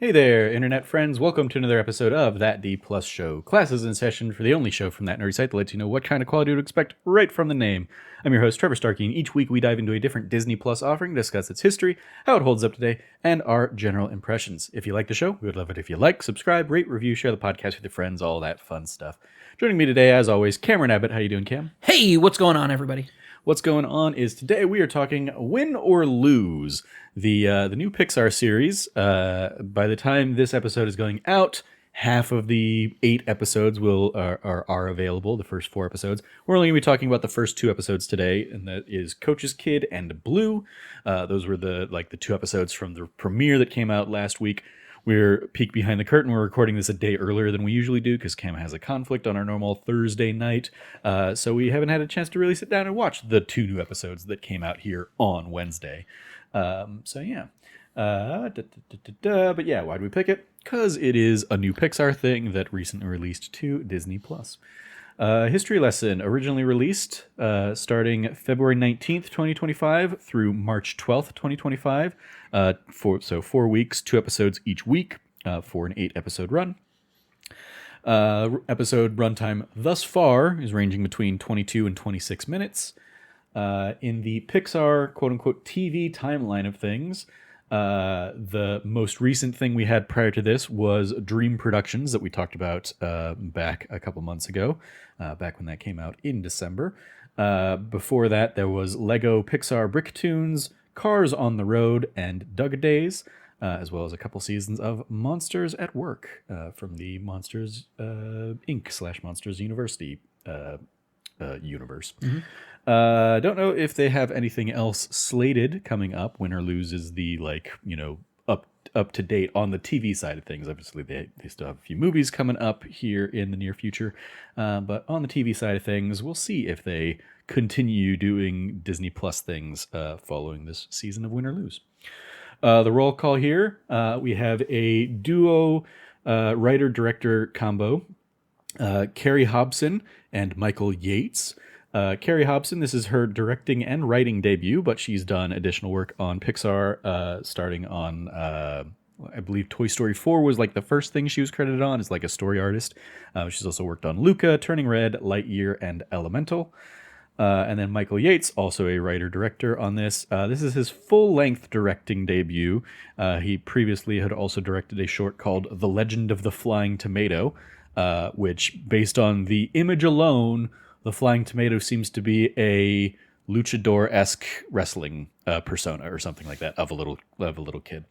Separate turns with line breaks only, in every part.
Hey there, internet friends. Welcome to another episode of That D Plus Show. Class is in session for the only show from that nerdy site that lets you know what kind of quality to expect right from the name. I'm your host, Trevor Starkey, and each week we dive into a different Disney Plus offering, discuss its history, how it holds up today, and our general impressions. If you like the show, we would love it if you like, subscribe, rate, review, share the podcast with your friends, all that fun stuff. Joining me today, as always, Cameron Abbott. How you doing, Cam?
Hey, what's going on, everybody?
What's going on is today we are talking Win or Lose, the new Pixar series. By the time this episode is going out, half of the 8 episodes are available. The first 4 episodes. We're only going to be talking about the first 2 episodes today, and that is Coach's Kid and Blue. Those were the 2 episodes from the premiere that came out last week. We're peek behind the curtain. We're recording this a day earlier than we usually do because Cam has a conflict on our normal Thursday night. So we haven't had a chance to really sit down and watch the 2 new episodes that came out here on Wednesday. But yeah, why do we pick it? Because it is a new Pixar thing that recently released to Disney+. History lesson, originally released starting February 19th, 2025 through March 12th, 2025. 4 weeks, 2 episodes each week for an 8-episode run. Episode runtime thus far is ranging between 22 and 26 minutes. In the Pixar quote-unquote TV timeline of things, the most recent thing we had prior to this was Dream Productions that we talked about back a couple months ago, back when that came out in December. Before that, there was Lego Pixar Bricktoons, Cars on the Road, and Dug Days, as well as a couple seasons of Monsters at Work from the Monsters Inc. / Monsters University universe. Mm-hmm. Don't know if they have anything else slated coming up. Win or Lose is the up to date on the TV side of things. Obviously, they still have a few movies coming up here in the near future. But on the TV side of things, we'll see if they continue doing Disney Plus things following this season of Win or Lose. The roll call here, we have a duo writer-director combo, Carrie Hobson and Michael Yates. Carrie Hobson, this is her directing and writing debut, but she's done additional work on Pixar, starting on, I believe Toy Story 4 was like the first thing she was credited on as like a story artist. She's also worked on Luca, Turning Red, Lightyear, and Elemental. And then Michael Yates, also a writer-director on this. This is his full-length directing debut. He previously had also directed a short called The Legend of the Flying Tomato, which, based on the image alone, the Flying Tomato seems to be a luchador-esque wrestling persona or something like that of a little kid.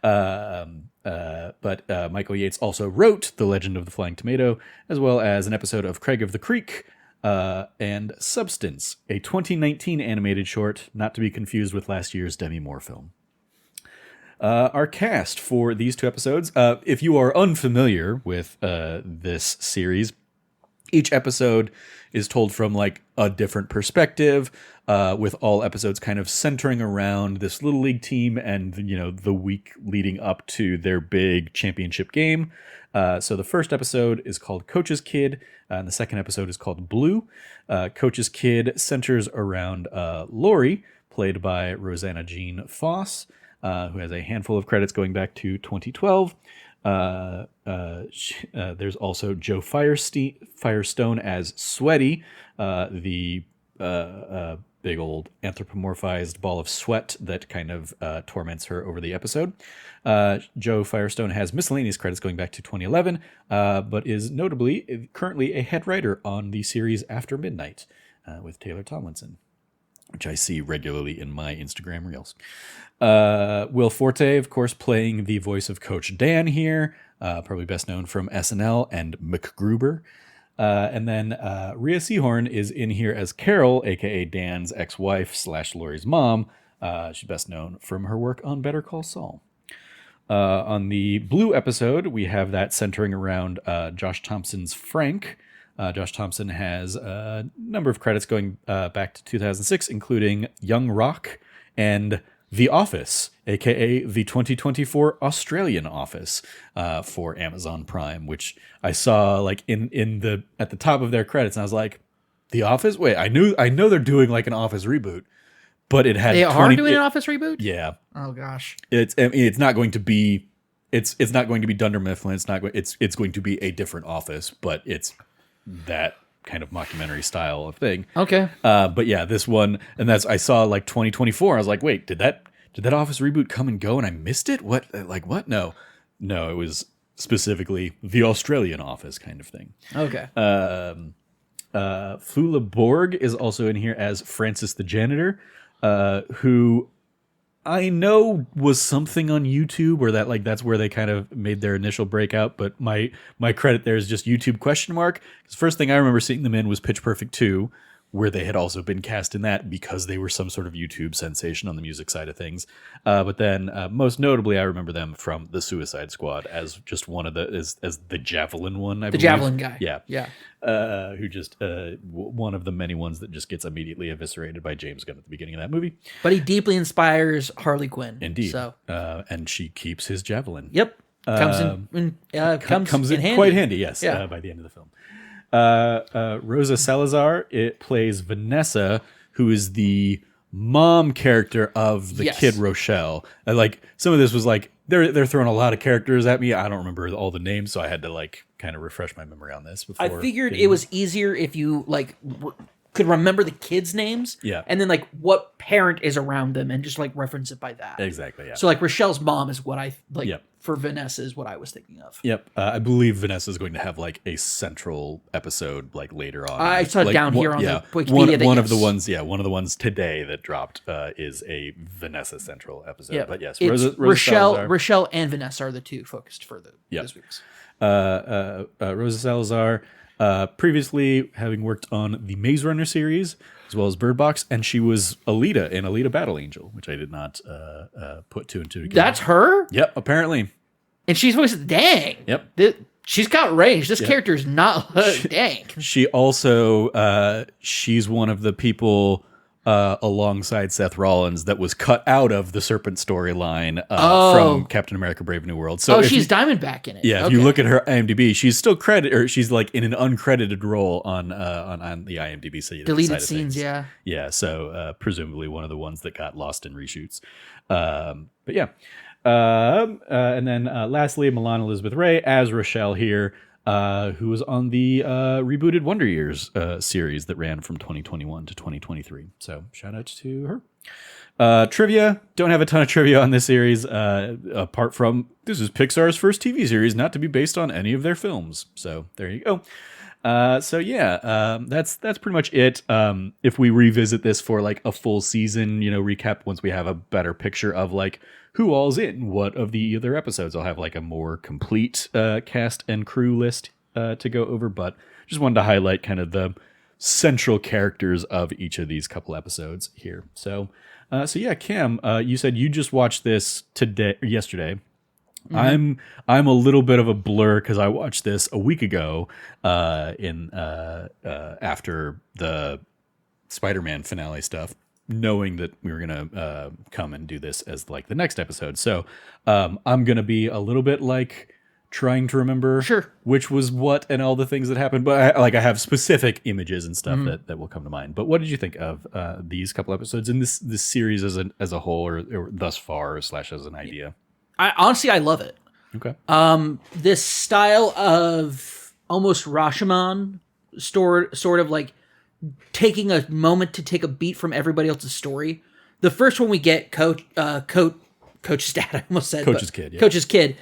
But Michael Yates also wrote The Legend of the Flying Tomato, as well as an episode of Craig of the Creek and Substance, a 2019 animated short, not to be confused with last year's Demi Moore film. Our cast for these 2 episodes, if you are unfamiliar with this series, each episode is told from like a different perspective, with all episodes kind of centering around this Little League team and, the week leading up to their big championship game. So the first episode is called Coach's Kid, and the second episode is called Blue. Coach's Kid centers around Lori, played by Rosanna Jean Foss, who has a handful of credits going back to 2012. There's also Joe Firestone as Sweaty, the big old anthropomorphized ball of sweat that kind of torments her over the episode. Joe Firestone has miscellaneous credits going back to 2011, but is notably currently a head writer on the series After Midnight with Taylor Tomlinson, which I see regularly in my Instagram reels. Will Forte, of course, playing the voice of Coach Dan here, probably best known from SNL and MacGruber. And then Rhea Seehorn is in here as Carol, a.k.a. Dan's ex-wife / Lori's mom. She's best known from her work on Better Call Saul. On the Blue episode, we have that centering around Josh Thompson's Frank. Josh Thompson has a number of credits going back to 2006, including Young Rock and The Office, a.k.a. the 2024 Australian Office for Amazon Prime, which I saw like at the top of their credits, and I was like, The Office? Wait, I know they're doing like an Office reboot, but it had
They are doing an Office reboot?
Yeah.
Oh gosh.
It's not going to be it's not going to be Dunder Mifflin. It's going to be a different office, but it's that kind of mockumentary style of thing.
Okay.
But yeah, this one, and I saw like 2024. I was like, wait, did that Office reboot come and go and I missed it? What? No, it was specifically the Australian Office kind of thing.
Okay.
Flula Borg is also in here as Francis the janitor, who I know was something on YouTube, or that's where they kind of made their initial breakout. But my credit there is just YouTube ? Because first thing I remember seeing them in was Pitch Perfect 2, where they had also been cast in that because they were some sort of YouTube sensation on the music side of things. But then most notably, I remember them from The Suicide Squad as just one of as the Javelin one, I believe.
The Javelin guy.
Yeah.
Yeah.
Who just, one of the many ones that just gets immediately eviscerated by James Gunn at the beginning of that movie.
But he deeply inspires Harley Quinn.
Indeed.
So.
And she keeps his Javelin.
Yep. Comes in handy.
Quite handy, yes,
Yeah.
by the end of the film. Rosa Salazar, it plays Vanessa, who is the mom character of the kid Rochelle. And some of this was they're throwing a lot of characters at me. I don't remember all the names, so I had to kind of refresh my memory on this before.
I figured it was easier if you could remember the kids' names.
Yeah.
And then what parent is around them and just reference it by that.
Exactly, yeah.
So Rochelle's mom is what I
Yep.
For Vanessa is what I was thinking of.
Yep. I believe Vanessa is going to have a central episode later on.
I saw it down here on the Wikipedia.
One of the ones today that dropped is a Vanessa central episode.
Yeah.
But yes,
Rosa
Salazar.
Rochelle and Vanessa are the two focused for this week's.
Rosa Salazar, previously having worked on the Maze Runner series as well as Bird Box, and she was Alita in Alita Battle Angel, which I did not put two and two together.
That's her?
Yep, apparently.
And she's voiced, dang.
Yep.
She's got range. This character is not dang.
She also, she's one of the people alongside Seth Rollins that was cut out of the Serpent storyline from Captain America: Brave New World. So
she's Diamondback in it.
Yeah, if you look at her IMDb, she's still she's in an uncredited role on the IMDb side.
Deleted scenes, yeah.
Yeah, so presumably one of the ones that got lost in reshoots. But yeah. And then lastly, Milan Elizabeth Ray as Rochelle here, who was on the rebooted Wonder Years series that ran from 2021 to 2023. So shout out to her. Trivia, don't have a ton of trivia on this series, apart from this is Pixar's first TV series not to be based on any of their films. So there you go. That's pretty much it. If we revisit this for a full season, recap once we have a better picture of who all's in what of the other episodes, I'll have a more complete cast and crew list to go over. But just wanted to highlight kind of the central characters of each of these couple episodes here. So yeah, Cam, you said you just watched this yesterday. Mm-hmm. I'm a little bit of a blur because I watched this a week ago after the Spider-Man finale stuff, knowing that we were gonna come and do this as the next episode. So I'm gonna be a little bit trying to remember which was what and all the things that happened, but I have specific images and stuff that will come to mind. But what did you think of these couple episodes in this series as a whole, or thus far / as an idea?
I love it.
Okay.
This style of almost Rashomon sort of taking a moment to take a beat from everybody else's story. The first one we get, Coach's dad, I almost said.
Coach's kid, yeah.
Coach's kid,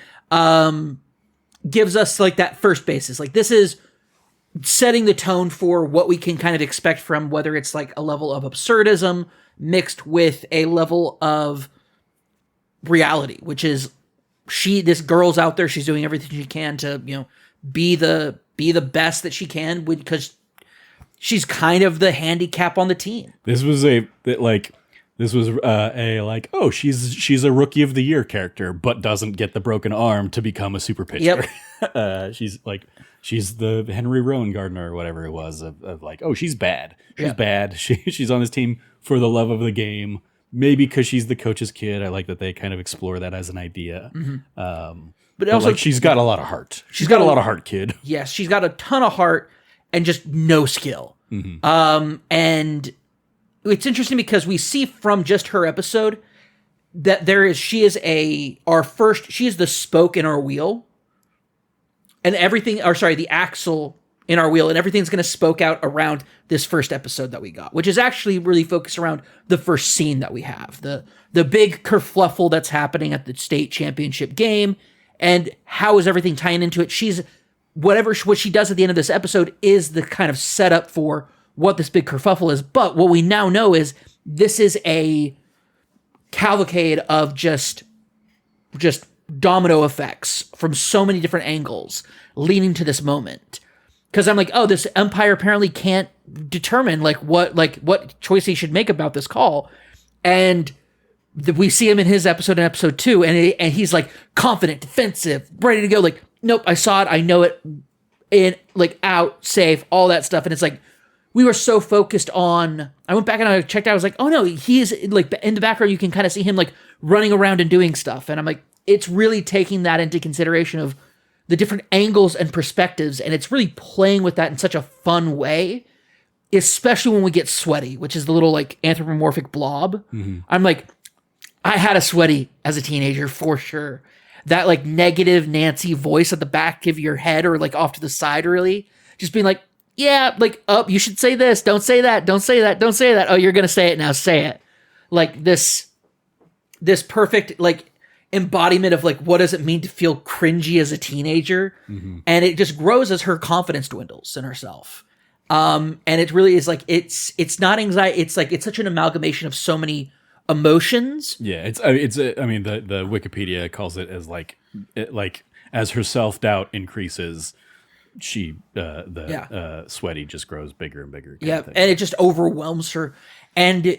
gives us that first basis. This is setting the tone for what we can kind of expect from, whether it's a level of absurdism mixed with a level of reality, which is this girl's out there, she's doing everything she can to be the best that she can, because she's kind of the handicap on the team.
This was she's a Rookie of the Year character, but doesn't get the broken arm to become a super pitcher.
Yep.
She's the Henry Rowan Gardner or whatever it was she's bad. She's bad. She's on this team for the love of the game. Maybe because she's the coach's kid. I like that they kind of explore that as an idea. Mm-hmm. But also, she's got a lot of heart. She's got a lot of heart, kid.
Yes, she's got a ton of heart and just no skill. Mm-hmm. And it's interesting because we see from just her episode, that she is the spoke in our wheel, and the axle in our wheel, and everything's going to spoke out around this first episode that we got, which is actually really focused around the first scene that we have, the big kerfluffle that's happening at the state championship game, and how is everything tying into it. What she does at the end of this episode is the kind of setup for what this big kerfuffle is. But what we now know is this is a cavalcade of just domino effects from so many different angles leading to this moment. Because I'm like, oh, this umpire apparently can't determine what choice he should make about this call, and we see him in his episode in episode 2, and he's like confident, defensive, ready to go. Like, nope, I saw it, I know it, in like out, safe, all that stuff, and it's like we were so focused on. I went back and I checked out. I was like, oh no, he's like in the background. You can kind of see him like running around and doing stuff, and I'm like, it's really taking that into consideration of the different angles and perspectives, and it's really playing with that in such a fun way, especially when we get Sweaty, which is the little like anthropomorphic blob. Mm-hmm. I'm like, I had a Sweaty as a teenager for sure. That like negative Nancy voice at the back of your head or like off to the side, really just being like, yeah, like, oh, you should say this. Don't say that. Don't say that. Don't say that. Oh, you're going to say it now. Say it. Like this perfect like embodiment of like, what does it mean to feel cringy as a teenager? Mm-hmm. And it just grows as her confidence dwindles in herself. And it really is like, it's not anxiety. It's like, it's such an amalgamation of so many emotions.
Yeah. The Wikipedia calls it as like, as her self-doubt increases, Sweaty just grows bigger and bigger.
Yeah. And it just overwhelms her. And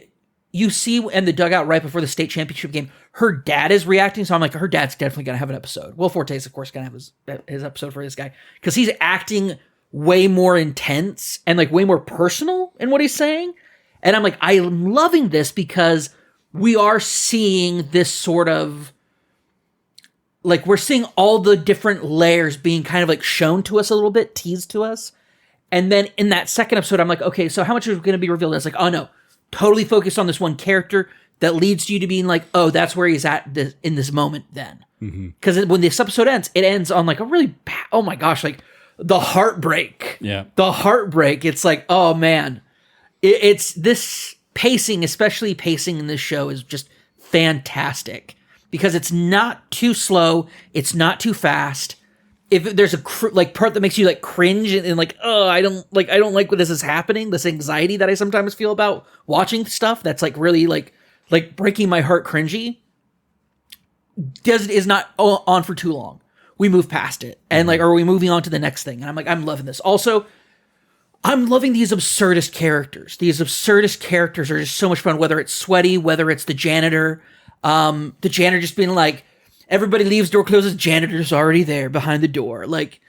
you see in the dugout right before the state championship game, her dad is reacting. So I'm like, her dad's definitely going to have an episode. Will Forte's, of course, going to have his episode for this guy because he's acting way more intense and like way more personal in what he's saying. And I'm like, I'm loving this because we are seeing this sort of like, we're seeing all the different layers being kind of like shown to us a little bit, teased to us. And then in that second episode, I'm like, okay, so how much is going to be revealed? It's like, oh no, totally focused on this one character that leads you to being like, oh, that's where he's at in this moment then. Because when this episode ends, it ends on like a really, oh my gosh, like the heartbreak.
Yeah.
The heartbreak. It's like, oh man, it's this pacing, especially pacing in this show is just fantastic because it's not too slow. It's not too fast. If there's a part that makes you like cringe and like, oh, I don't like what this is happening. This anxiety that I sometimes feel about watching stuff that's like really like breaking my heart cringy is not on for too long. We move past it and like, are we moving on to the next thing? And I'm like, I'm loving this. Also, I'm loving these absurdist characters. These absurdist characters are just so much fun, whether it's Sweaty, whether it's the janitor just being like, everybody leaves, door closes, janitor's already there behind the door. Like,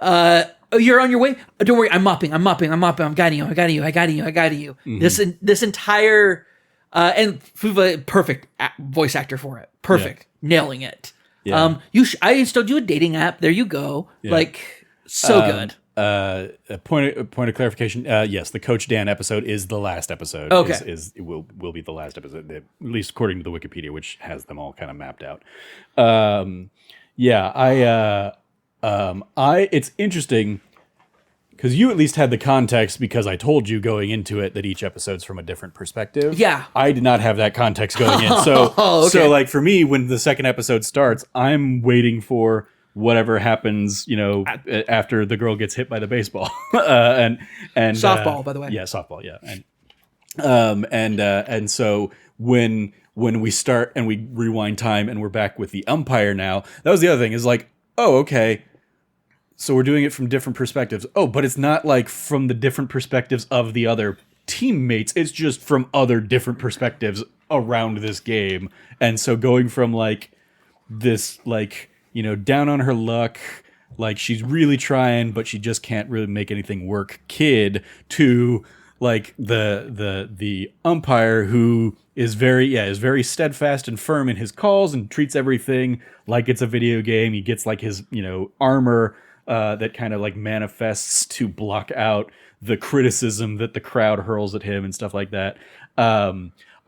oh, you're on your way? Don't worry, I'm mopping, I'm guiding you. Mm-hmm. This entire, and Fuva, perfect voice actor for it. Perfect. Yeah. Nailing it. Yeah. I installed you a dating app. There you go. Yeah. Like, so good.
A point of clarification. Yes, the Coach Dan episode is the last episode.
Okay,
it will be the last episode, at least according to the Wikipedia, which has them all kind of mapped out. It's interesting because you at least had the context because I told you going into it that each episode's from a different perspective.
Yeah,
I did not have that context going in. So, okay. So like for me, when the second episode starts, I'm waiting for whatever happens, after the girl gets hit by the baseball, and
softball, by the way.
Yeah, softball. Yeah, and so when we start and we rewind time and we're back with the umpire now, that was the other thing is like, oh, okay, so we're doing it from different perspectives. Oh, but it's not like from the different perspectives of the other teammates. It's just from other different perspectives around this game, and so going from like this like, down on her luck, like she's really trying, but she just can't really make anything work kid to like the umpire who is very steadfast and firm in his calls and treats everything like it's a video game. He gets like his, armor that kind of like manifests to block out the criticism that the crowd hurls at him and stuff like that.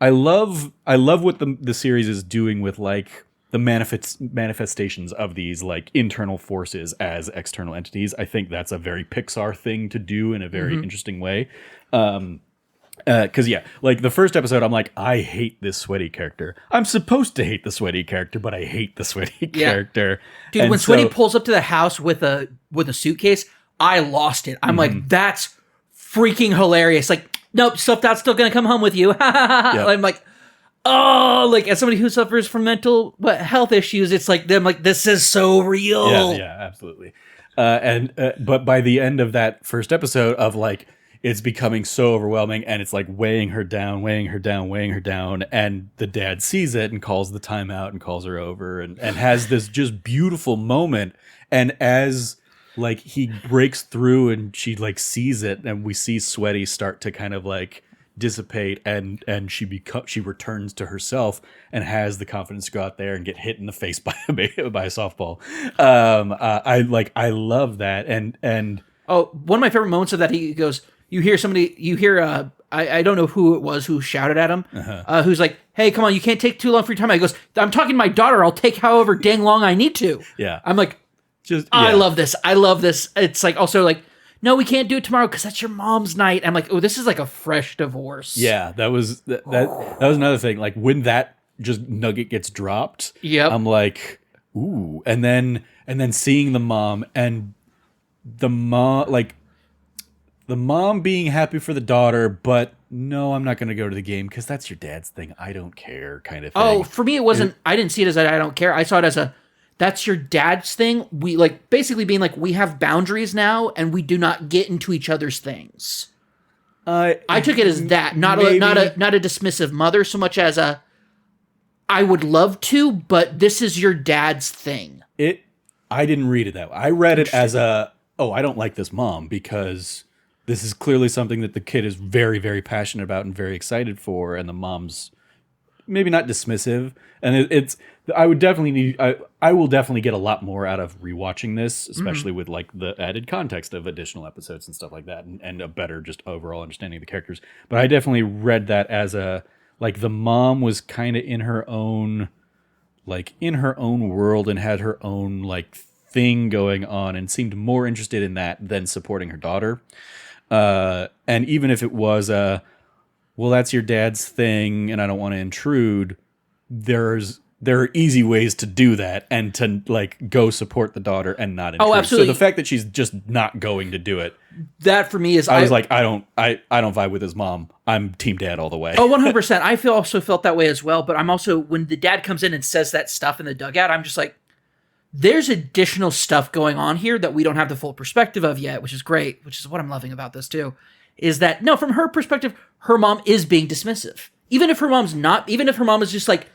I love what the series is doing with like the manifestations of these like internal forces as external entities. I think that's a very Pixar thing to do in a very interesting way. Because like the first episode, I'm like, I hate this sweaty character. I'm supposed to hate the sweaty character, but I hate the sweaty character.
Dude,
and
when Sweaty pulls up to the house with a suitcase, I lost it. I'm like, that's freaking hilarious. Like, nope, stuff that's still gonna come home with you. I'm like, oh, like as somebody who suffers from mental health issues, it's like them like this is so real.
Yeah, absolutely. But by the end of that first episode of like, it's becoming so overwhelming and it's like weighing her down. And the dad sees it and calls the timeout and calls her over and has this just beautiful moment. And as like he breaks through and she like sees it and we see Sweaty start to kind of like dissipate and she returns to herself and has the confidence to go out there and get hit in the face by a softball. I love that. And
one of my favorite moments of that, he goes, you hear I don't know who it was who shouted at him, who's like, hey, come on, you can't take too long for your time. He goes, I'm talking to my daughter. I'll take however dang long I need to.
Yeah.
I'm like, I love this. It's like also like, no, we can't do it tomorrow because that's your mom's night. I'm like, oh, this is like a fresh divorce.
Yeah, that was another thing. Like when that just nugget gets dropped, I'm like, ooh. And then seeing the mom and the mom being happy for the daughter, but no, I'm not going to go to the game because that's your dad's thing. I don't care kind of thing.
Oh, for me, it wasn't. I didn't see it as I don't care. I saw it as that's your dad's thing. We like basically being like, we have boundaries now and we do not get into each other's things. I took it as that, not a dismissive mother so much as I would love to, but this is your dad's thing.
I didn't read it that way. I read it as I don't like this mom because this is clearly something that the kid is very, very passionate about and very excited for, and the mom's maybe not dismissive. And I will definitely get a lot more out of rewatching this, especially with like the added context of additional episodes and stuff like that, and a better just overall understanding of the characters. But I definitely read that as like the mom was kind of in her own world and had her own like thing going on and seemed more interested in that than supporting her daughter. And even if it was well, that's your dad's thing and I don't want to intrude, there are easy ways to do that and to like go support the daughter and not intrude.
Oh, absolutely.
So the fact that she's just not going to do it,
that for me is
I was like, I don't vibe with his mom. I'm team dad all the way.
Oh, 100%. I also felt that way as well, but I'm also, when the dad comes in and says that stuff in the dugout, I'm just like, there's additional stuff going on here that we don't have the full perspective of yet, which is great, which is what I'm loving about this too, is that, no, from her perspective, her mom is being dismissive. Even if her mom is just like,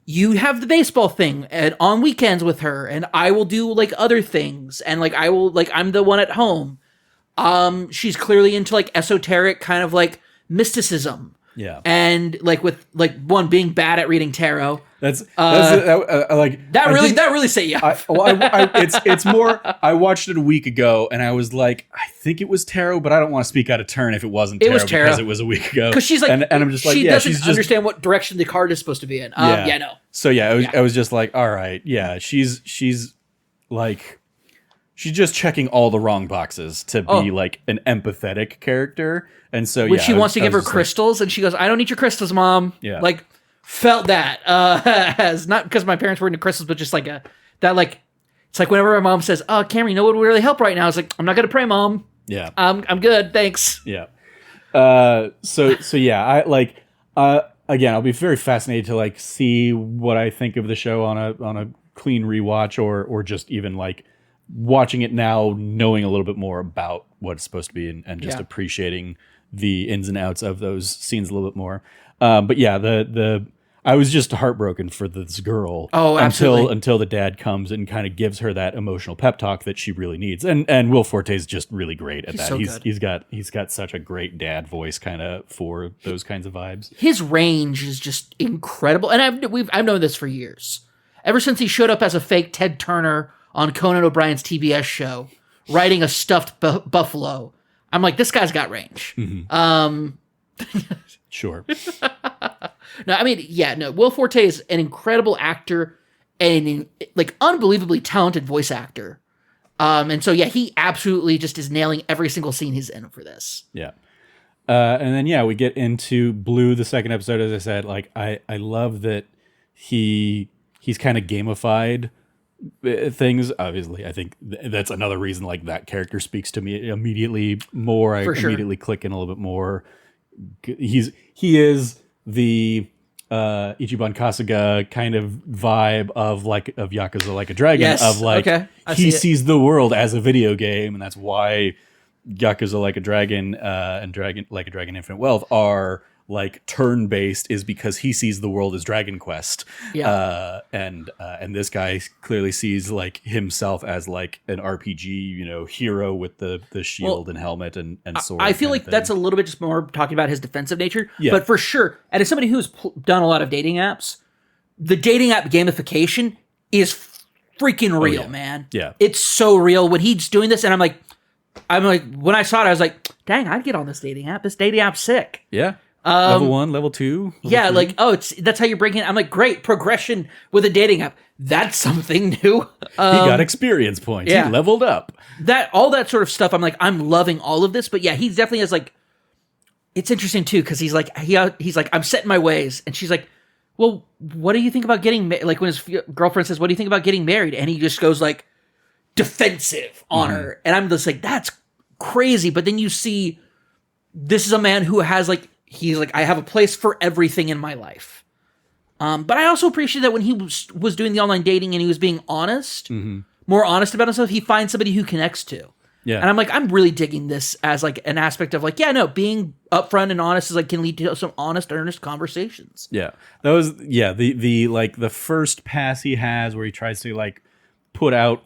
you have the baseball thing and on weekends with her and I will do like other things and like I'm the one at home. She's clearly into like esoteric kind of like mysticism.
Yeah.
And like with like one being bad at reading tarot.
That
really set you off.
It's more, I watched it a week ago and I was like, I think it was tarot, but I don't want to speak out of turn if it wasn't tarot, because it was a week ago.
Because she's like,
and I'm just like,
she doesn't understand what direction the card is supposed to be in. No.
So I was just like, all right, yeah, she's like, she's just checking all the wrong boxes to be like an empathetic character. And so
when she wants to give her crystals and she goes, I don't need your crystals, Mom.
Yeah.
Like, felt that as not because my parents were into crystals, but just like that like, it's like whenever my mom says, oh, Cameron, you know what would really help right now? I was like, I'm not going to pray, Mom.
Yeah.
I'm good. Thanks.
Yeah. So yeah, I like, again, I'll be very fascinated to like see what I think of the show on a clean rewatch or just even like watching it now, knowing a little bit more about what it's supposed to be and just appreciating the ins and outs of those scenes a little bit more. But yeah, I was just heartbroken for this girl.
Oh, absolutely.
Until the dad comes and kind of gives her that emotional pep talk that she really needs. And Will Forte's just really great at that.
So
he's got such a great dad voice kind of for those kinds of vibes.
His range is just incredible. And I've known this for years. Ever since he showed up as a fake Ted Turner on Conan O'Brien's TBS show, riding a stuffed buffalo. I'm like, this guy's got range.
Mm-hmm. Sure.
No, I mean, yeah, no. Will Forte is an incredible actor and like unbelievably talented voice actor. And so yeah, he absolutely just is nailing every single scene he's in for this.
Yeah. And then yeah, we get into Blue, the second episode. As I said, like I love that he's kind of gamified things. Obviously, I think that's another reason like that character speaks to me immediately more. I immediately click in a little bit more. He is the Ichiban Kasuga kind of vibe of Yakuza Like a Dragon.
Yes.
Of like he sees the world as a video game, and that's why Yakuza Like a Dragon and Like a Dragon Infinite Wealth are like turn-based, is because he sees the world as Dragon Quest.
Yeah.
And this guy clearly sees like himself as like an RPG, hero with the shield and helmet and sword.
I feel like that's a little bit just more talking about his defensive nature. Yeah. But for sure, and as somebody who's done a lot of dating apps, the dating app gamification is freaking real, man.
Yeah.
It's so real when he's doing this, and I'm like, when I saw it, I was like, dang, I'd get on this dating app. This dating app's sick.
Yeah. Level 1, level 2. Level 3.
That's how you're breaking it. I'm like, great progression with a dating app. That's something new.
He got experience points. Yeah. He leveled up.
All that sort of stuff. I'm like, I'm loving all of this. But yeah, he definitely has like, it's interesting too, because he's like, I'm set in my ways, and she's like, well, what do you think about getting married? Like when his girlfriend says, what do you think about getting married? And he just goes like defensive on her, and I'm just like, that's crazy. But then you see, this is a man who has like. He's like, I have a place for everything in my life. But I also appreciate that when he was doing the online dating and he was being honest, more honest about himself, he finds somebody who connects to.
Yeah.
And I'm like, I'm really digging this as like an aspect of like, yeah, no, being upfront and honest is like can lead to some honest, earnest conversations.
Yeah. That was, the like the first pass he has where he tries to like put out,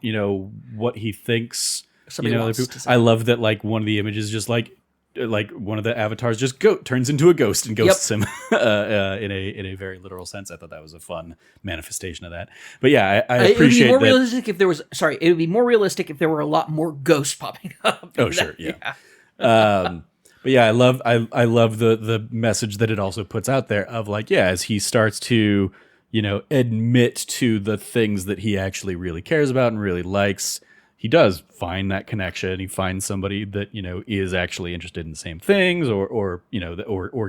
what he thinks.
Somebody wants to say.
I love that like one of the images just like one of the avatars just turns into a ghost and ghosts him in a very literal sense. I thought that was a fun manifestation of that. But yeah, I appreciate
it would be more
that.
realistic if there was. Sorry, it would be more realistic if there were a lot more ghosts popping up.
Oh sure, yeah. But yeah, I love the message that it also puts out there of like, yeah, as he starts to admit to the things that he actually really cares about and really likes. He does find that connection. He finds somebody that is actually interested in the same things, or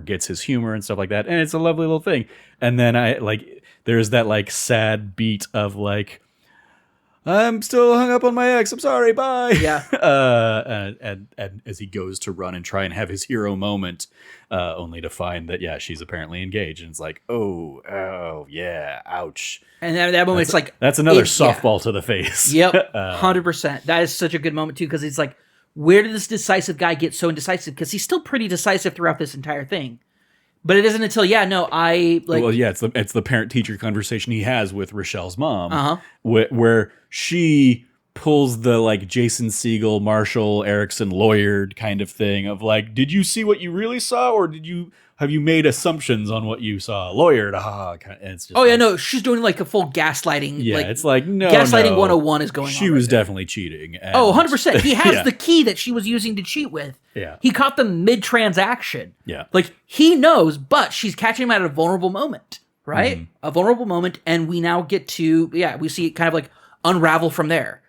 gets his humor and stuff like that. And it's a lovely little thing. And then there's that like sad beat of like, I'm still hung up on my ex. I'm sorry. Bye.
Yeah.
And as he goes to run and try and have his hero moment, only to find that she's apparently engaged, and it's like, oh yeah, ouch.
And that moment, it's like
that's another softball to the face.
Yep, 100%. That is such a good moment too, because it's like, where did this decisive guy get so indecisive? Because he's still pretty decisive throughout this entire thing. But it isn't until
it's the parent teacher conversation he has with Rochelle's mom, where she pulls the like Jason Segel, Marshall Erickson lawyered kind of thing of like, did you see what you really saw, or have you made assumptions on what you saw? Lawyered, and it's just
she's doing like a full gaslighting.
Yeah, it's like
gaslighting 101 is going on.
She was definitely cheating. And
100%. He has the key that she was using to cheat with.
Yeah.
He caught them mid-transaction.
Yeah.
Like, he knows, but she's catching him at a vulnerable moment, right? Mm-hmm. A vulnerable moment, and we now get to, we see it kind of like unravel from there.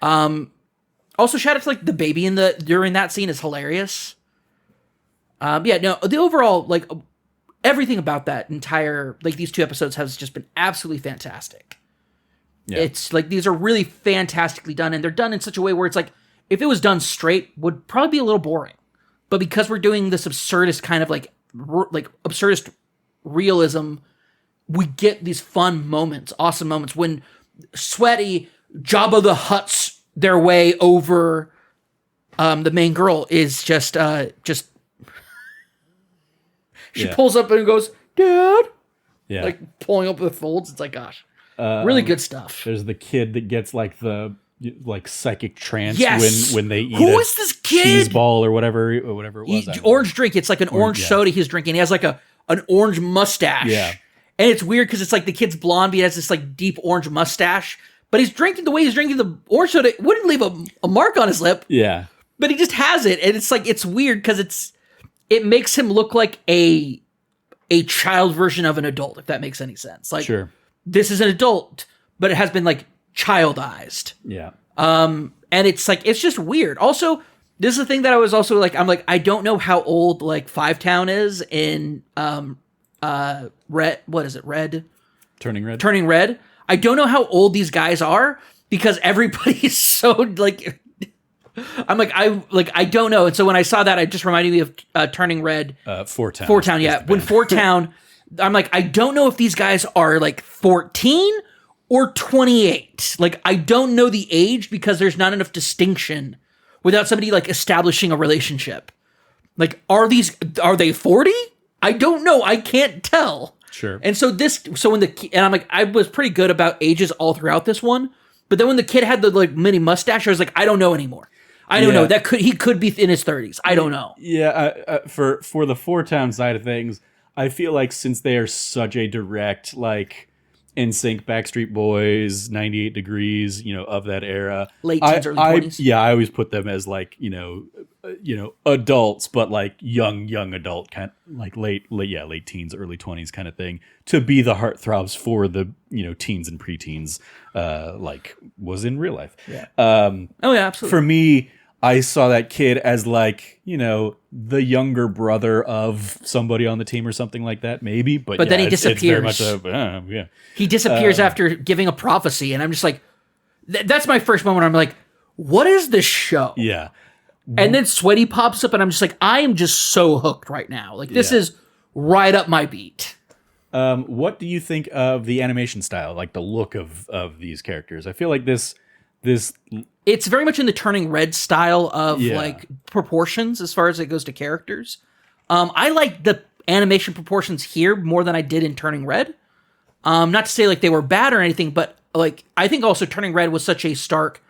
Also, shout out to like the baby during that scene is hilarious. The overall, like, everything about that entire, like, these two episodes has just been absolutely fantastic. Yeah. It's like, these are really fantastically done, and they're done in such a way where it's like, if it was done straight, would probably be a little boring. But because we're doing this absurdist kind of like absurdist realism, we get these fun moments, awesome moments when sweaty Jabba the Hutt's their way over the main girl is just she pulls up and goes, Dad. Yeah. Like pulling up the folds. It's like, gosh, really good stuff.
There's the kid that gets like the psychic trance when they eat
Who is this kid?
Cheese ball or whatever it was.
Orange drink. It's like an orange soda he's drinking. He has like an orange mustache.
Yeah.
And it's weird because it's like the kid's blonde, but he has this like deep orange mustache. But he's drinking the way he's drinking the orange soda. It wouldn't leave a mark on his lip.
Yeah.
But he just has it. And it's like, it's weird because it makes him look like a a child version of an adult, if that makes any sense. Like,
Sure.
this is an adult, but it has been like childized.
Yeah.
And it's like, it's just weird. Also, this is the thing that I was also like, I'm like, I don't know how old like Five Town is in Red. What is it? Red?
Turning Red.
Turning Red. I don't know how old these guys are because everybody's so like. I'm like, I don't know. And so when I saw that, it just reminded me of Turning Red.
Four Town.
Four Town, yeah. When Four Town, I'm like, I don't know if these guys are like 14 or 28. Like, I don't know the age because there's not enough distinction without somebody like establishing a relationship. Like, are they 40? I don't know. I can't tell.
Sure.
And so I'm like, I was pretty good about ages all throughout this one. But then when the kid had the like mini mustache, I was like, I don't know anymore. I don't know. He could be in his 30s. I don't know.
Yeah, for the Four Town side of things, I feel like since they are such a direct like NSYNC, Backstreet Boys, 98 Degrees, of that era,
Late teens, early 20s.
Yeah, I always put them as like adults, but like young adult kind of like late teens, early 20s kind of thing, to be the heartthrobs for the teens and preteens, like was in real life.
Yeah. Oh yeah, absolutely.
For me, I saw that kid as like, the younger brother of somebody on the team or something like that, maybe. But
then he disappears.
It's very much yeah.
He disappears after giving a prophecy, and I'm just like, that's my first moment. I'm like, what is this show?
Yeah.
And then Sweaty pops up, and I'm just like, I am just so hooked right now. Like, this is right up my beat.
What do you think of the animation style, like the look of these characters? I feel like this
it's very much in the Turning Red style of like proportions as far as it goes to characters. I like the animation proportions here more than I did in Turning Red. Not to say like they were bad or anything, but like I think also Turning Red was such a stark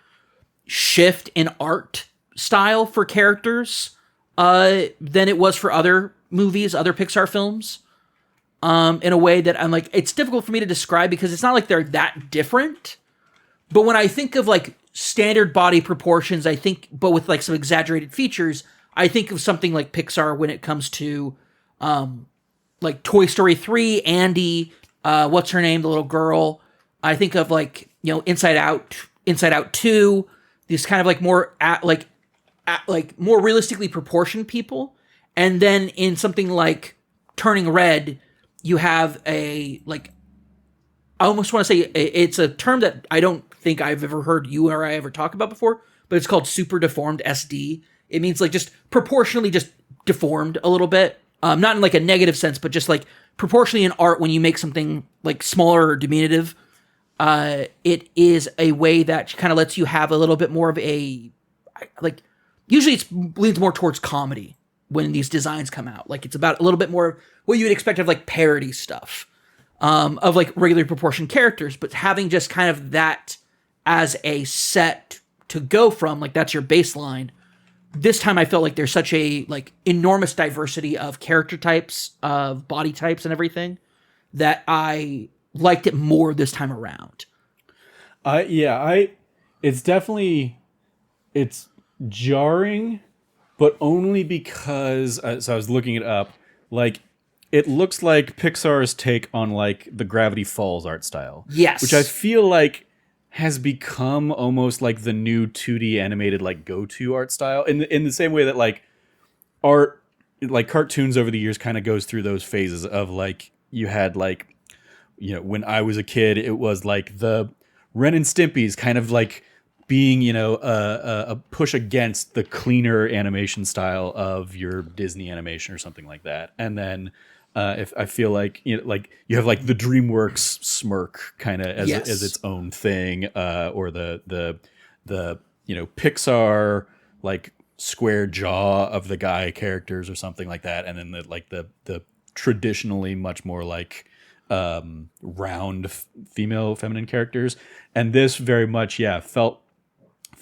shift in art style for characters than it was for other movies, other Pixar films. In a way that I'm like, it's difficult for me to describe because it's not like they're that different. But when I think of like standard body proportions, I think, but with like some exaggerated features, I think of something like Pixar when it comes to like Toy Story 3, Andy, what's her name, the little girl. I think of like, Inside Out 2, these kind of like more more realistically proportioned people. And then in something like Turning Red, you have I almost want to say it's a term that I don't think I've ever heard you or I ever talk about before, but it's called super deformed SD. It means like just proportionally just deformed a little bit. Not in like a negative sense, but just like proportionally in art when you make something like smaller or diminutive. It is a way that kind of lets you have a little bit more of a, like, usually it leans more towards comedy when these designs come out. Like it's about a little bit more what you would expect of like parody stuff. Of like regularly proportioned characters, but having just kind of that as a set to go from, like that's your baseline. This time I felt like there's such a like enormous diversity of character types, of body types and everything that I liked it more this time around.
It's definitely, it's jarring, but only because, so I was looking it up, like, it looks like Pixar's take on like the Gravity Falls art style.
Yes.
Which I feel like has become almost like the new 2D animated like go-to art style in the same way that like art, like cartoons over the years kind of goes through those phases of like you had like, when I was a kid, it was like the Ren and Stimpy's kind of like being, a push against the cleaner animation style of your Disney animation or something like that. And then if I feel like like you have like the DreamWorks smirk kind of as its own thing, or the Pixar like square jaw of the guy characters or something like that, and then the traditionally much more like round female feminine characters, and this very much felt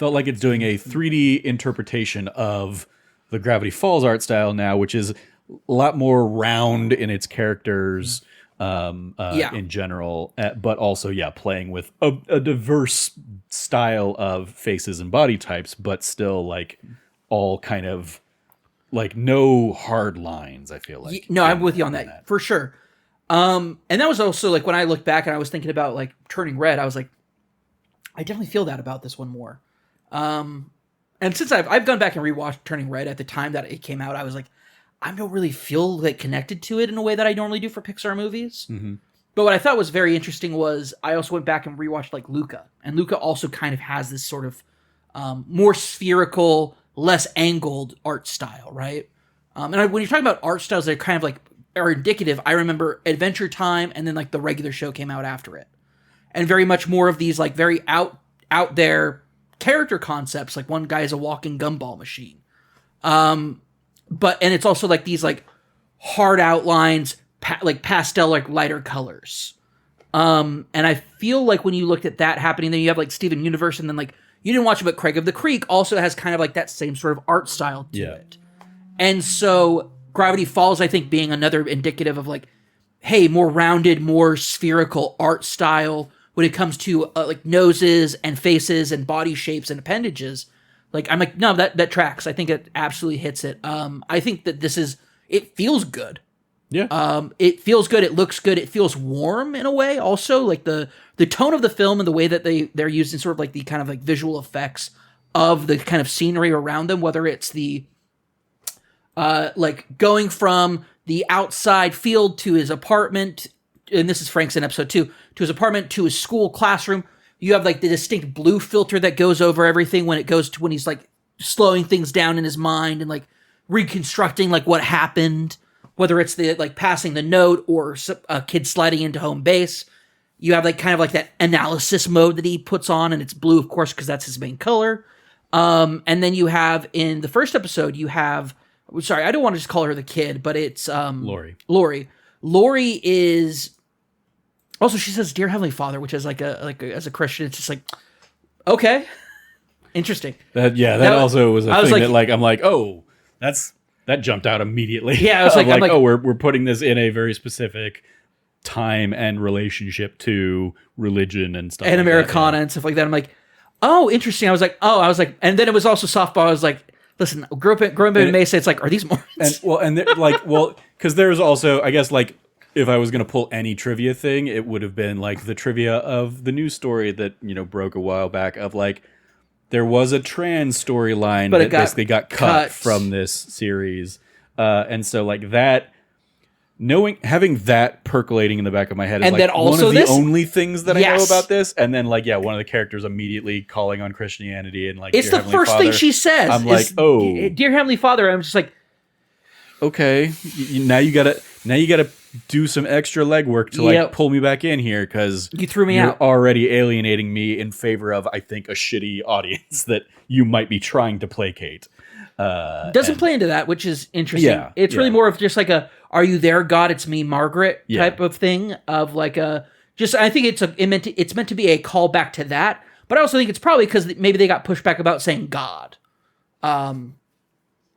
like it's doing a 3D interpretation of the Gravity Falls art style now, which is a lot more round in its characters in general, but also playing with a diverse style of faces and body types, but still like all kind of like no hard lines. I feel like
no, I'm with you on that for sure. And that was also like when I look back and I was thinking about like Turning Red, I was like, I definitely feel that about this one more. And since I've gone back and rewatched Turning Red at the time that it came out, I was like, I don't really feel like connected to it in a way that I normally do for Pixar movies.
Mm-hmm.
But what I thought was very interesting was I also went back and rewatched like Luca, and Luca also kind of has this sort of more spherical, less angled art style, right? When you're talking about art styles that are kind of like are indicative, I remember Adventure Time, and then like the regular show came out after it, and very much more of these like very out there character concepts. Like one guy is a walking gumball machine, and it's also like these like hard outlines, like pastel, like lighter colors. And I feel like when you looked at that happening, then you have like Steven Universe, and then like you didn't watch it, but Craig of the Creek also has kind of like that same sort of art style to it. And so Gravity Falls, I think, being another indicative of like, hey, more rounded, more spherical art style when it comes to like noses and faces and body shapes and appendages. Like, I'm like, no, that tracks. I think it absolutely hits it. I think that it feels good.
Yeah.
It feels good. It looks good. It feels warm in a way. Also, like the tone of the film and the way that they're using sort of like the kind of like visual effects of the kind of scenery around them, whether it's the like going from the outside field to his apartment, and this is Frank's in episode 2, to his apartment, to his school classroom. You have like the distinct blue filter that goes over everything when he's like slowing things down in his mind and like reconstructing like what happened, whether it's the like passing the note or a kid sliding into home base. You have like kind of like that analysis mode that he puts on, and it's blue, of course, because that's his main color. And then you have in the first episode, sorry, I don't want to just call her the kid, but it's
Lori.
Lori is also, she says "Dear Heavenly Father," which is like as a Christian, it's just like, okay, interesting.
That also was a thing like, that like I'm like, oh, that jumped out immediately.
Yeah, I was like,
I'm like, oh, we're putting this in a very specific time and relationship to religion and stuff,
and
like
Americana and stuff like that. I'm like, oh, interesting. I was like, and then it was also softball. I was like, listen, growing up in Mesa, it's like, are these Mormons?
Because there's also, I guess, like, if I was going to pull any trivia thing, it would have been like the trivia of the news story that, broke a while back of like, there was a trans storyline that basically got cut from this series. And so like that, having that percolating in the back of my head is like one of the only things that I know about this. And then like, one of the characters immediately calling on Christianity and like,
it's the first thing she says.
I'm like, oh,
Dear Heavenly Father. I'm just like,
okay, now you gotta do some extra legwork to like pull me back in here, because
you threw me out.
You're already alienating me in favor of, I think, a shitty audience that you might be trying to placate.
Doesn't play into that, which is interesting. Yeah, it's really more of just like a "Are you there, God? It's me, Margaret" type of thing. Of like I think it's meant to be a callback to that, but I also think it's probably because maybe they got pushback about saying God.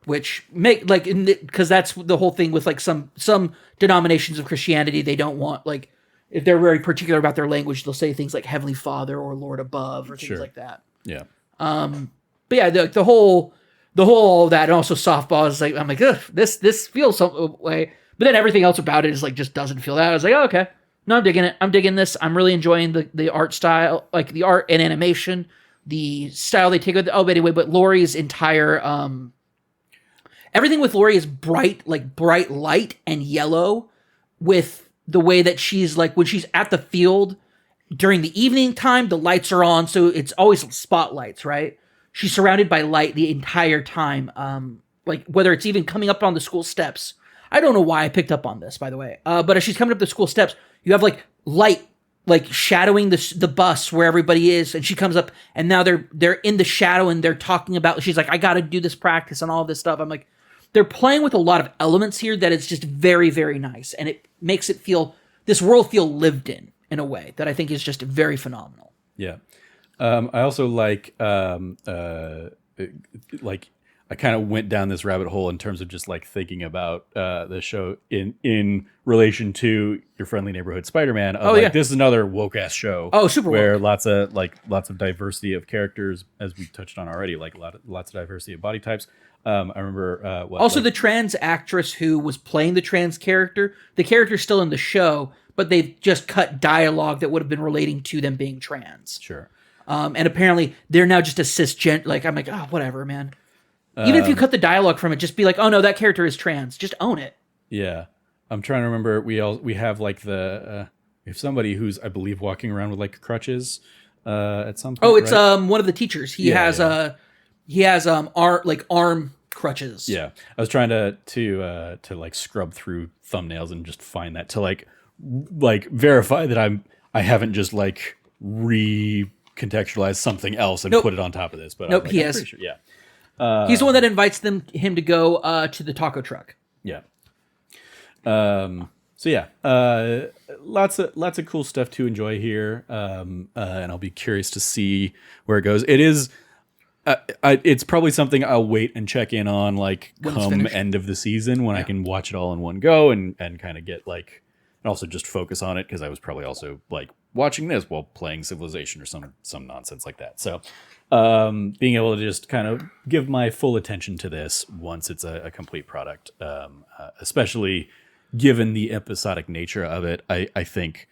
Which because that's the whole thing with like some denominations of Christianity, they don't want, like, if they're very particular about their language, they'll say things like Heavenly Father or Lord above or things like that.
Yeah.
But yeah, the whole all that, and also softball is like, I'm like, ugh, this feels some way, but then everything else about it is like just doesn't feel that. I was like, oh, okay, no, I'm digging it. I'm digging this. I'm really enjoying the art style, like the art and animation, the style they take with. Oh, but anyway, but Lori's entire everything with Lori is bright light and yellow, with the way that she's like, when she's at the field during the evening time, the lights are on. So it's always spotlights, right? She's surrounded by light the entire time. Like whether it's even coming up on the school steps. I don't know why I picked up on this, by the way. But as she's coming up the school steps, you have like light, like shadowing the bus where everybody is. And she comes up, and now they're in the shadow, and they're talking about, she's like, I got to do this practice and all this stuff. I'm like, they're playing with a lot of elements here that is just very, very nice. And it makes this world feel lived in a way that I think is just very phenomenal.
Yeah. I also like I I kind of went down this rabbit hole in terms of just like thinking about the show in relation to Your Friendly Neighborhood Spider-Man. This is another woke ass show.
Oh, super
where
woke.
lots of diversity of characters, as we touched on already, like lots of diversity of body types. I remember
the trans actress who was playing the trans character. The character's still in the show, but they've just cut dialogue that would have been relating to them being trans.
Sure.
And apparently they're now just a cisgender. Like, I'm like, oh, whatever, man. Even if you cut the dialogue from it, just be like, oh no, that character is trans. Just own it.
Yeah. I'm trying to remember. We have like we have somebody who's, I believe, walking around with like crutches at some point.
Oh, it's
right?
one of the teachers. He has arm crutches.
Yeah. I was trying to like scrub through thumbnails and just find that to like verify that I haven't just like recontextualized something else and put it on top of this. But
nope,
I'm
he
I'm
has.
pretty sure, yeah.
He's the one that invites him to go to the taco truck.
Yeah. So yeah, lots of cool stuff to enjoy here. And I'll be curious to see where it goes. It is, it's probably something I'll wait and check in on like come end of the season when I can watch it all in one go and kind of get like, and also just focus on it. Cause I was probably also like watching this while playing Civilization or some nonsense like that. So, being able to just kind of give my full attention to this once it's a complete product, especially given the episodic nature of it, I think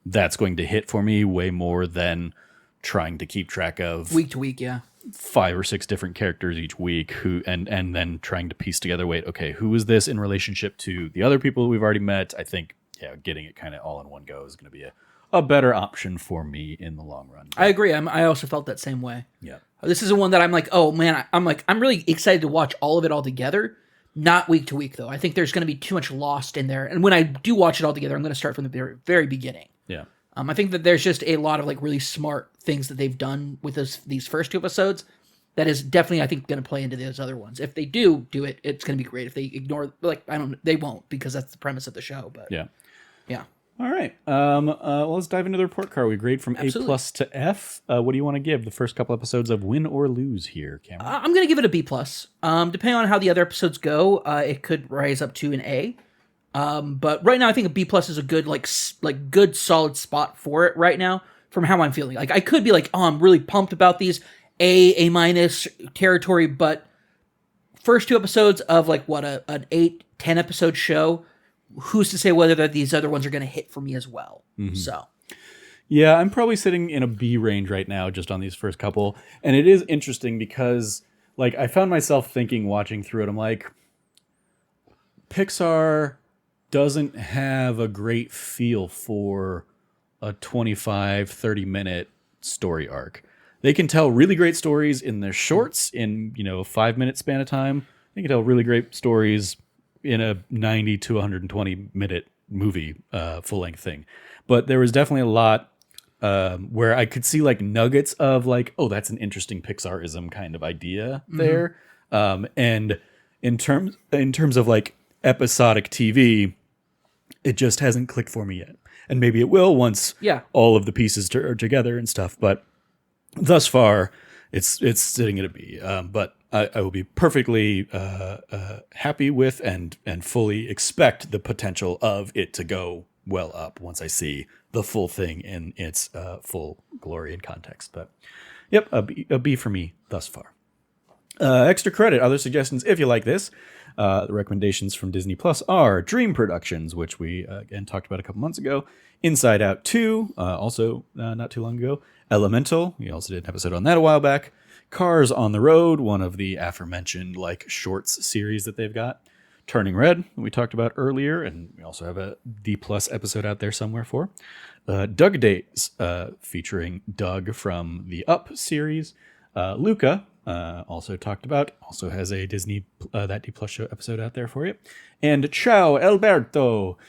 that's going to hit for me way more than trying to keep track of
week to week,
5 or 6 different characters each week who and then trying to piece together, who is this in relationship to the other people we've already met? I think getting it kind of all in one go is going to be a better option for me in the long run.
I agree. I also felt that same way.
Yeah.
This is the one that I'm like, oh man, I'm really excited to watch all of it all together. Not week to week though. I think there's going to be too much lost in there. And when I do watch it all together, I'm going to start from the very, very beginning.
Yeah.
I think that there's just a lot of like really smart things that they've done with these first 2 episodes. That is definitely, I think, going to play into those other ones. If they do it, it's going to be great. If they ignore, they won't because that's the premise of the show. But
yeah.
All
right. Well, let's dive into the report card. We grade from
Absolutely.
A+ to F. What do you want to give the first couple episodes of Win or Lose here, Cameron?
I'm going to give it a B+. Depending on how the other episodes go, it could rise up to an A. But right now, I think a B+ is a good, good solid spot for it right now from how I'm feeling. Like I could be like, oh, I'm really pumped about these A- territory, but first 2 episodes of like an 8-10 episode show. Who's to say whether these other ones are going to hit for me as well? Mm-hmm. So,
yeah, I'm probably sitting in a B range right now, just on these first couple, and it is interesting because, like, I found myself thinking, watching through it, I'm like, Pixar doesn't have a great feel for a 25-30 minute story arc. They can tell really great stories in their shorts in a 5-minute span of time. They can tell really great stories in a 90 to 120 minute movie, full length thing. But there was definitely a lot where I could see like nuggets of like, oh, that's an interesting Pixarism kind of idea there. And in terms of like episodic TV, it just hasn't clicked for me yet. And maybe it will once all of the pieces are together and stuff. But thus far, it's sitting at a B. But I will be perfectly happy with and fully expect the potential of it to go well up once I see the full thing in its full glory and context. But yep, a B for me thus far. Extra credit, other suggestions if you like this. The recommendations from Disney Plus are Dream Productions, which we again talked about a couple months ago. Inside Out 2, also not too long ago. Elemental, we also did an episode on that a while back. Cars on the Road, one of the aforementioned like shorts series that they've got. Turning Red, we talked about earlier, and we also have a D+ episode out there somewhere for. Doug Days, featuring Doug from the Up series. Luca, also talked about, also has a Disney that D+ show episode out there for you. And Ciao Alberto,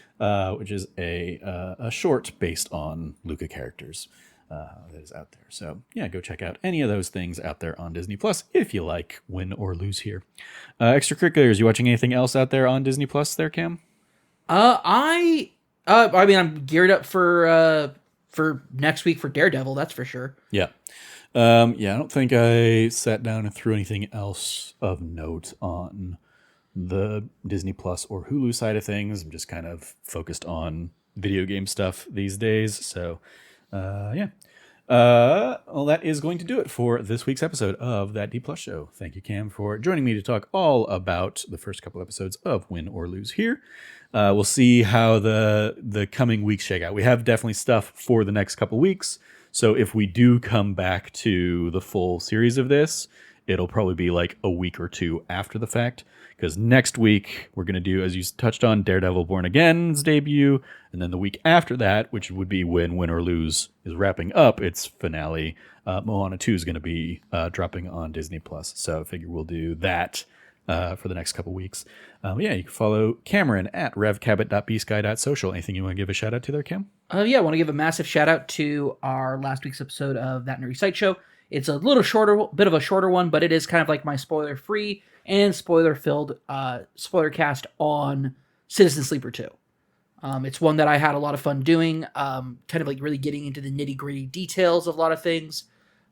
which is a short based on Luca characters. That is out there. So yeah, go check out any of those things out there on Disney Plus if you like Win or Lose here. Extracurriculars, you watching anything else out there on Disney Plus there, Cam?
I mean, I'm geared up for next week for Daredevil, that's for sure.
Yeah. Yeah, I don't think I sat down and threw anything else of note on the Disney Plus or Hulu side of things. I'm just kind of focused on video game stuff these days. So, yeah. Well, that is going to do it for this week's episode of That D Plus Show. Thank you, Cam, for joining me to talk all about the first couple episodes of Win or Lose Here. We'll see how the coming weeks shake out. We have definitely stuff for the next couple weeks. So if we do come back to the full series of this, it'll probably be like a week or two after the fact. Because next week, we're going to do, as you touched on, Daredevil Born Again's debut. And then the week after that, which would be when Win or Lose is wrapping up its finale, Moana 2 is going to be dropping on Disney+. So I figure we'll do that for the next couple weeks. Yeah, you can follow Cameron at revcabot.bsky.social. Anything you want to give a shout out to there, Cam?
Yeah, I want to give a massive shout out to our last week's episode of That Nerdy Site Show. It's a little shorter, bit of a shorter one, but it is kind of like my spoiler-free and spoiler-filled spoiler cast on Citizen Sleeper 2. It's one that I had a lot of fun doing, kind of like really getting into the nitty-gritty details of a lot of things.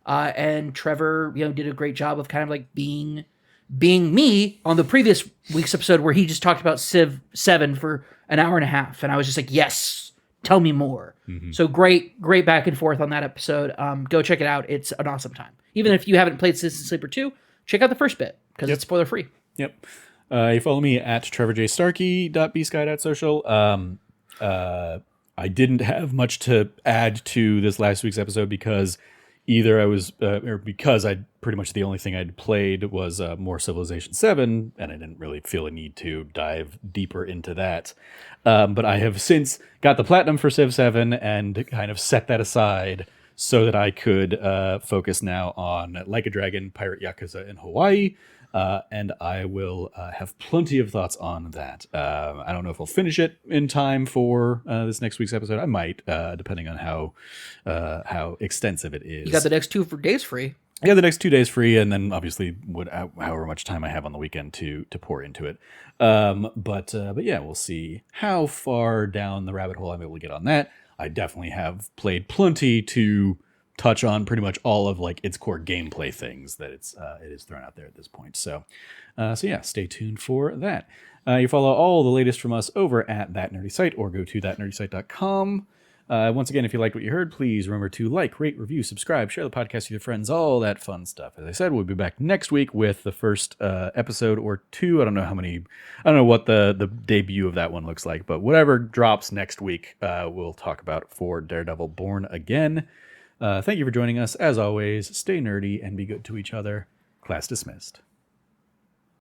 And Trevor, did a great job of kind of like being me on the previous week's episode where he just talked about Civ 7 for an hour and a half. And I was just like, yes, tell me more. Mm-hmm. So great back and forth on that episode. Go check it out. It's an awesome time. Even if you haven't played Citizen Sleeper 2, check out the first bit because it's spoiler free.
Yep. You follow me at trevorjstarkey.bsky.social. I didn't have much to add to this last week's episode because either I was, or because pretty much the only thing I'd played was more Civilization 7, and I didn't really feel a need to dive deeper into that. But I have since got the platinum for Civ 7 and kind of set that aside so that I could focus now on Like a Dragon, Pirate Yakuza in Hawaii. And I will have plenty of thoughts on that. I don't know if I'll finish it in time for this next week's episode. I might, depending on how extensive it is.
You got the next 2 days free.
Yeah, the next 2 days free, and then obviously however much time I have on the weekend to pour into it. But yeah, we'll see how far down the rabbit hole I'm able to get on that. I definitely have played plenty to touch on pretty much all of like its core gameplay things that it is thrown out there at this point. So yeah, stay tuned for that. You follow all the latest from us over at That Nerdy Site or go to thatnerdysite.com. Once again, if you liked what you heard, please remember to like, rate, review, subscribe, share the podcast with your friends, all that fun stuff. As I said, we'll be back next week with the first episode or 2. I don't know what the debut of that one looks like, but whatever drops next week, we'll talk about for Daredevil Born Again. Thank you for joining us. As always, stay nerdy and be good to each other. Class dismissed.